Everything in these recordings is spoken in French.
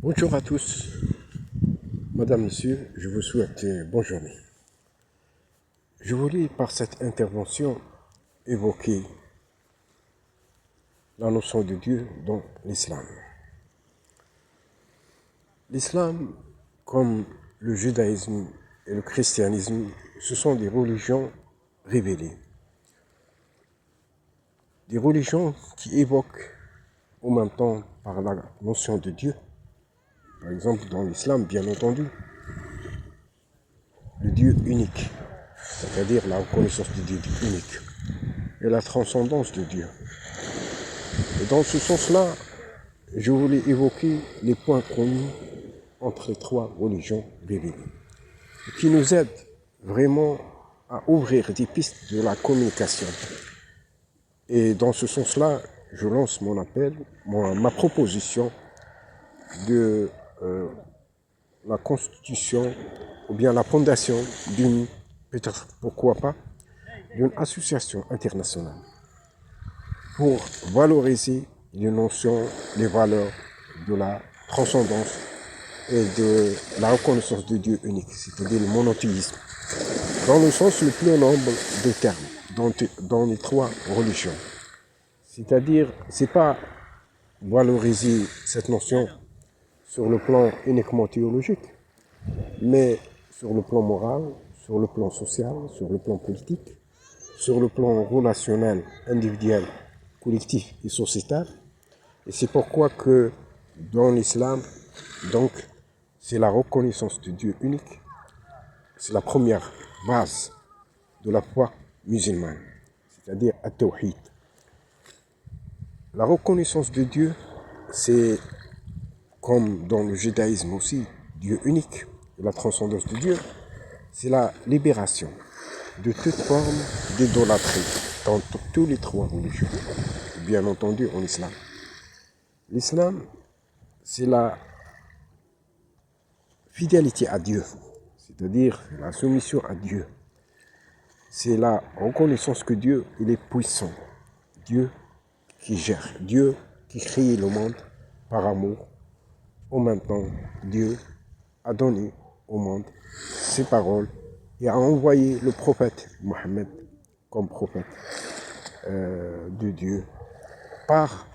Bonjour à tous, Madame, Monsieur, je vous souhaite une bonne journée. Je voulais par cette intervention évoquer la notion de Dieu dans l'islam. L'islam, comme le judaïsme et le christianisme, ce sont des religions révélées. Des religions qui évoquent en même temps par la notion de Dieu. Par exemple, dans l'islam, bien entendu, le Dieu unique, c'est-à-dire la reconnaissance du Dieu unique et la transcendance de Dieu. Et dans ce sens-là, je voulais évoquer les points communs entre les trois religions révélées, qui nous aident vraiment à ouvrir des pistes de la communication. Et dans ce sens-là, je lance mon appel, ma proposition de la constitution ou bien la fondation d'une, peut-être pourquoi pas, d'une association internationale pour valoriser les notions, les valeurs de la transcendance et de la reconnaissance de Dieu unique, c'est-à-dire le monothéisme, dans le sens le plus noble des termes, dans les trois religions. C'est-à-dire, c'est pas valoriser cette notion sur le plan uniquement théologique, mais sur le plan moral, sur le plan social, sur le plan politique, sur le plan relationnel, individuel, collectif et sociétal. Et c'est pourquoi que dans l'islam, donc, c'est la reconnaissance de Dieu unique. C'est la première base de la foi musulmane, c'est-à-dire at-tawhid. La reconnaissance de Dieu, c'est comme dans le judaïsme aussi, Dieu unique, la transcendance de Dieu, c'est la libération de toute forme d'idolâtrie dans tous les trois religions, bien entendu en islam. L'islam, c'est la fidélité à Dieu, c'est-à-dire la soumission à Dieu. C'est la reconnaissance que Dieu, il est puissant. Dieu qui gère, Dieu qui crée le monde par amour. En même temps, Dieu a donné au monde ses paroles et a envoyé le prophète Mohammed comme prophète de Dieu par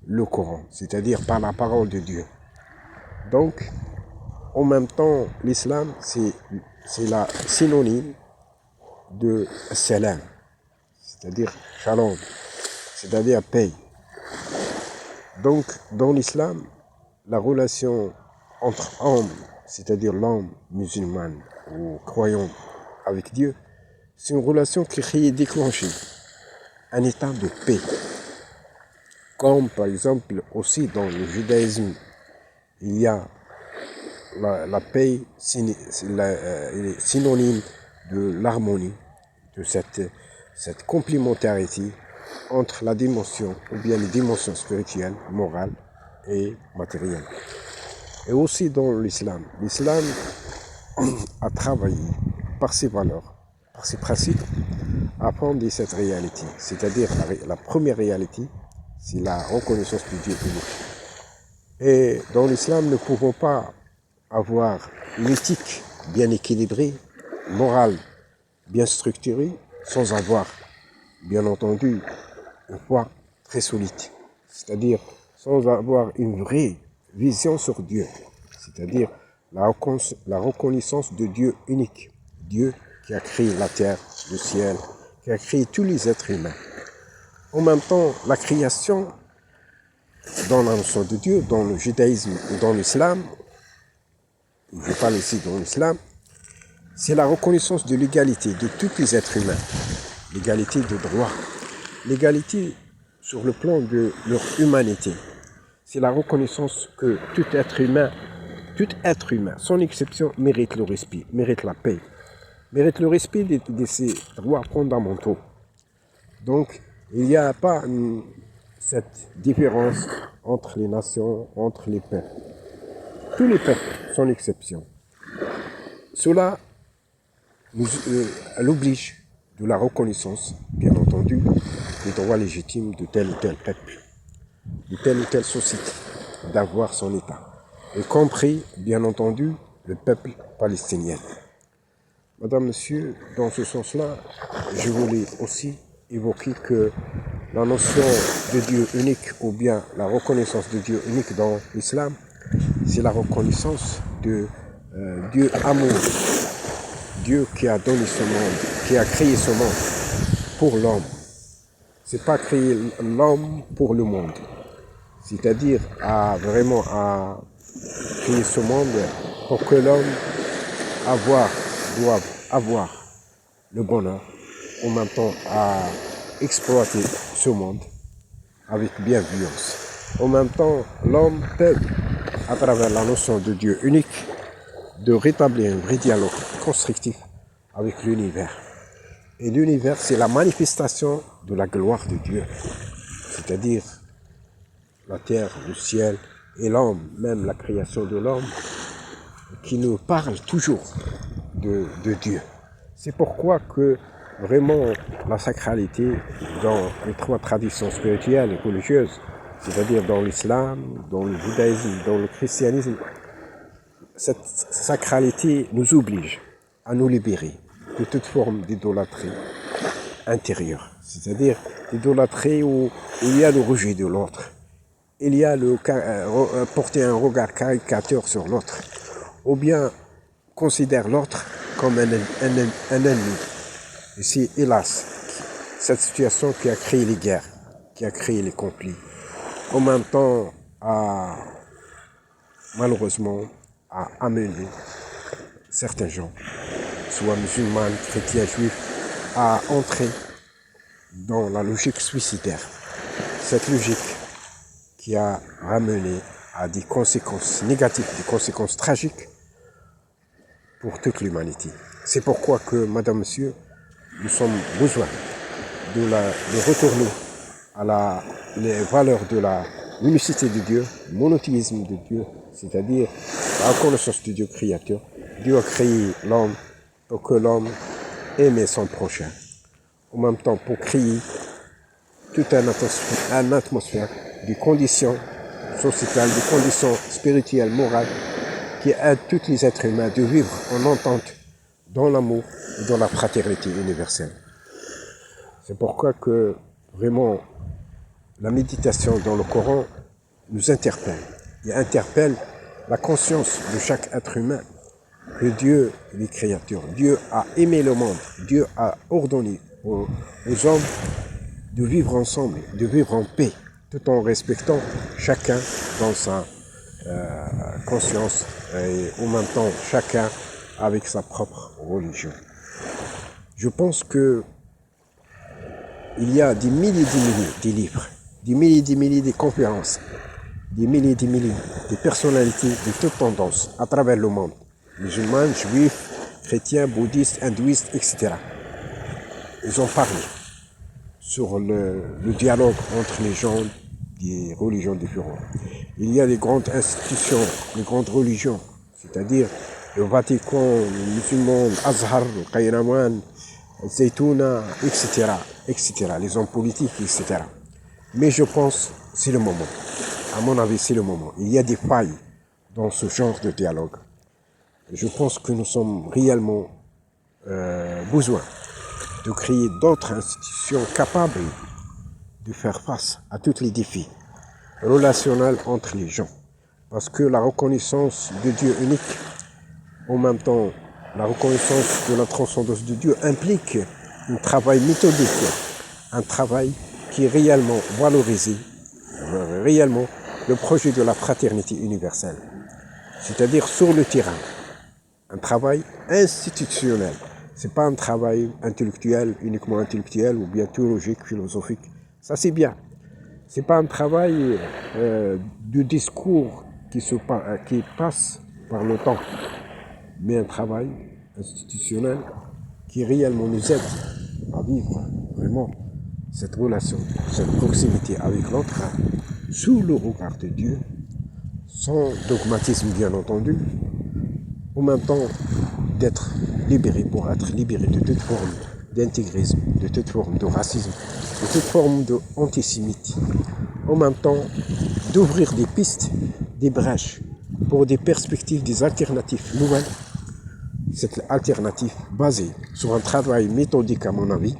le Coran, c'est-à-dire par la parole de Dieu. Donc, en même temps, l'islam, c'est la synonyme de salam, c'est-à-dire shalom, c'est-à-dire paix. Donc, dans l'islam, la relation entre hommes, c'est-à-dire l'homme musulman ou croyant avec Dieu, c'est une relation qui est déclenchée un état de paix. Comme par exemple aussi dans le judaïsme, il y a la paix, est synonyme de l'harmonie, de cette complémentarité entre la dimension, ou bien les dimensions spirituelles, morales et matérielles. Et aussi dans l'islam. L'islam a travaillé par ses valeurs, par ses principes, à fonder cette réalité. C'est-à-dire la première réalité, c'est la reconnaissance du Dieu unique. Et dans l'islam, nous ne pouvons pas avoir une éthique bien équilibrée, morale bien structurée, sans avoir, bien entendu, une foi très solide. C'est-à-dire sans avoir une vraie vision sur Dieu. C'est-à-dire la reconnaissance de Dieu unique. Dieu qui a créé la terre, le ciel, qui a créé tous les êtres humains. En même temps, la création, dans la notion de Dieu, dans le judaïsme ou dans l'islam, je parle ici dans l'islam, c'est la reconnaissance de l'égalité de tous les êtres humains, l'égalité de droit, l'égalité sur le plan de leur humanité. C'est la reconnaissance que tout être humain, sans exception, mérite le respect, mérite la paix, mérite le respect de ses droits fondamentaux. Donc, il n'y a pas cette différence entre les nations, entre les peuples. Tous les peuples, sans exception. Cela l'oblige de la reconnaissance, bien entendu, des droits légitimes de tel ou tel peuple, de telle ou telle société, d'avoir son État. y compris, bien entendu, le peuple palestinien. Madame, Monsieur, dans ce sens-là, je voulais aussi évoquer que la notion de Dieu unique ou bien la reconnaissance de Dieu unique dans l'islam, c'est la reconnaissance de Dieu amour, Dieu qui a donné ce monde, qui a créé ce monde pour l'homme. C'est pas créer l'homme pour le monde, c'est-à-dire vraiment à créer ce monde pour que l'homme doive avoir le bonheur, en même temps à exploiter ce monde avec bienveillance. En même temps, l'homme peut, à travers la notion de Dieu unique, de rétablir un vrai dialogue constructif avec l'univers. Et l'univers, c'est la manifestation de la gloire de Dieu, c'est-à-dire la terre, le ciel et l'homme, même la création de l'homme, qui nous parle toujours de Dieu. C'est pourquoi que vraiment la sacralité dans les trois traditions spirituelles et religieuses, c'est-à-dire dans l'islam, dans le bouddhisme, dans le christianisme, cette sacralité nous oblige à nous libérer de toute forme d'idolâtrie intérieure, c'est-à-dire l'idolâtrie où il y a le rejet de l'autre, il y a porter un regard caricature sur l'autre, ou bien considère l'autre comme un ennemi. Et c'est hélas cette situation qui a créé les guerres, qui a créé les conflits, en même temps malheureusement a amené certains gens, soit musulmans, chrétiens, juifs, à entrer dans la logique suicidaire. Cette logique qui a ramené à des conséquences négatives, des conséquences tragiques pour toute l'humanité. C'est pourquoi que, Madame, Monsieur, nous sommes besoin de retourner à les valeurs de la unicité de Dieu, le monothéisme de Dieu, c'est-à-dire la reconnaissance de Dieu créateur. Dieu a créé l'homme pour que l'homme aime son prochain. En même temps, pour créer toute une atmosphère, des conditions sociétales, des conditions spirituelles, morales, qui aident tous les êtres humains de vivre en entente dans l'amour et dans la fraternité universelle. C'est pourquoi que vraiment la méditation dans le Coran nous interpelle et interpelle la conscience de chaque être humain que Dieu est créateur. Dieu a aimé le monde, Dieu a ordonné aux hommes de vivre ensemble, de vivre en paix, tout en respectant chacun dans sa conscience et en même temps chacun avec sa propre religion. Je pense que il y a des milliers de livres, des milliers de conférences, des milliers de personnalités de toutes tendances à travers le monde, musulmans, juifs, chrétiens, bouddhistes, hindouistes, etc. Ils ont parlé sur le dialogue entre les gens des religions différentes. Il y a des grandes institutions, des grandes religions, c'est-à-dire le Vatican, les musulmans, l'Azhar, le Qayrawan, le Zaytouna, etc., les hommes politiques, etc. Mais je pense que c'est le moment. À mon avis, c'est le moment. Il y a des failles dans ce genre de dialogue. Je pense que nous sommes réellement besoin de créer d'autres institutions capables de faire face à tous les défis relationnels entre les gens. Parce que la reconnaissance de Dieu unique, en même temps, la reconnaissance de la transcendance de Dieu implique un travail méthodique, un travail qui est réellement valorisé, réellement le projet de la fraternité universelle, c'est-à-dire sur le terrain, un travail institutionnel. C'est pas un travail intellectuel, uniquement intellectuel ou bien théologique, philosophique. Ça c'est bien. C'est pas un travail de discours qui passe par le temps, mais un travail institutionnel qui réellement nous aide à vivre vraiment cette relation, cette proximité avec l'autre, sous le regard de Dieu, sans dogmatisme bien entendu, en même temps d'être libéré pour être libéré de toute forme d'intégrisme, de toute forme de racisme, de toute forme d'antisémitisme. En même temps d'ouvrir des pistes, des brèches pour des perspectives, des alternatives nouvelles. Cette alternative basée sur un travail méthodique, à mon avis,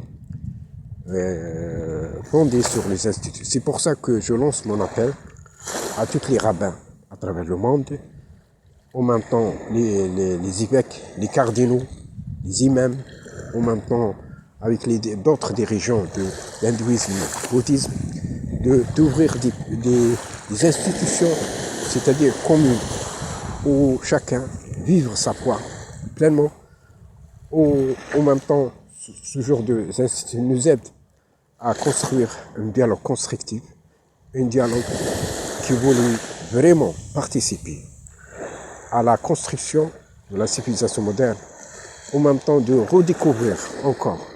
fondé sur les instituts. C'est pour ça que je lance mon appel à tous les rabbins à travers le monde, en même temps les évêques, les cardinaux, les imams, en même temps avec d'autres dirigeants de l'hindouisme, bouddhisme, d'ouvrir des institutions, c'est-à-dire communes, où chacun vivre sa foi pleinement. En même temps, ce genre d'instituts nous aide à construire un dialogue constructif, un dialogue qui voulait vraiment participer à la construction de la civilisation moderne, en même temps de redécouvrir encore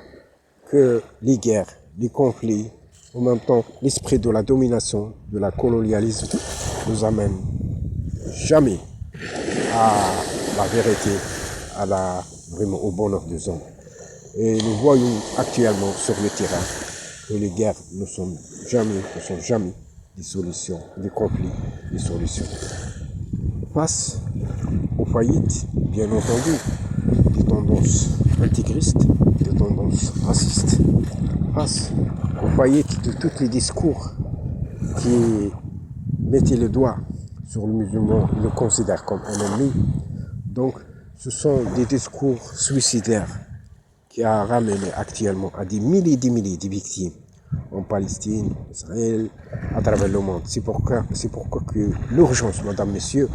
que les guerres, les conflits, en même temps l'esprit de la domination, de la colonialisme nous amène jamais à la vérité, vraiment au bonheur des hommes. Et nous voyons actuellement sur le terrain que les guerres ne sont jamais des solutions, des conflits, des solutions. Face aux faillites, bien entendu, des tendances intégristes, des tendances racistes, face aux faillites de tous les discours qui mettaient le doigt sur le musulman et le considèrent comme un ennemi. Donc, ce sont des discours suicidaires qui a ramené actuellement à des milliers de victimes en Palestine, Israël, à travers le monde. C'est pourquoi que l'urgence, mesdames, messieurs,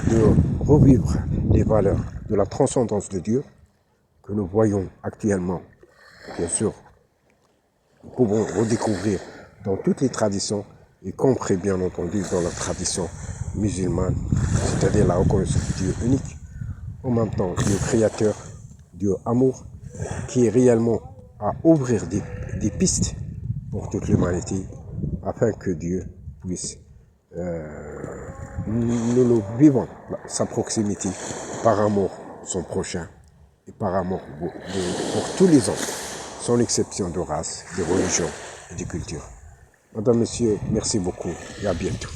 de revivre les valeurs de la transcendance de Dieu que nous voyons actuellement, bien sûr, nous pouvons redécouvrir dans toutes les traditions, y compris bien entendu dans la tradition musulmane, c'est-à-dire la reconnaissance de Dieu unique, en même temps Dieu créateur, Dieu amour, qui est réellement à ouvrir des pistes pour toute l'humanité, afin que Dieu puisse, nous vivons sa proximité par amour son prochain et par amour pour tous les autres, sans exception de race, de religion et de culture. Madame, Monsieur, merci beaucoup et à bientôt.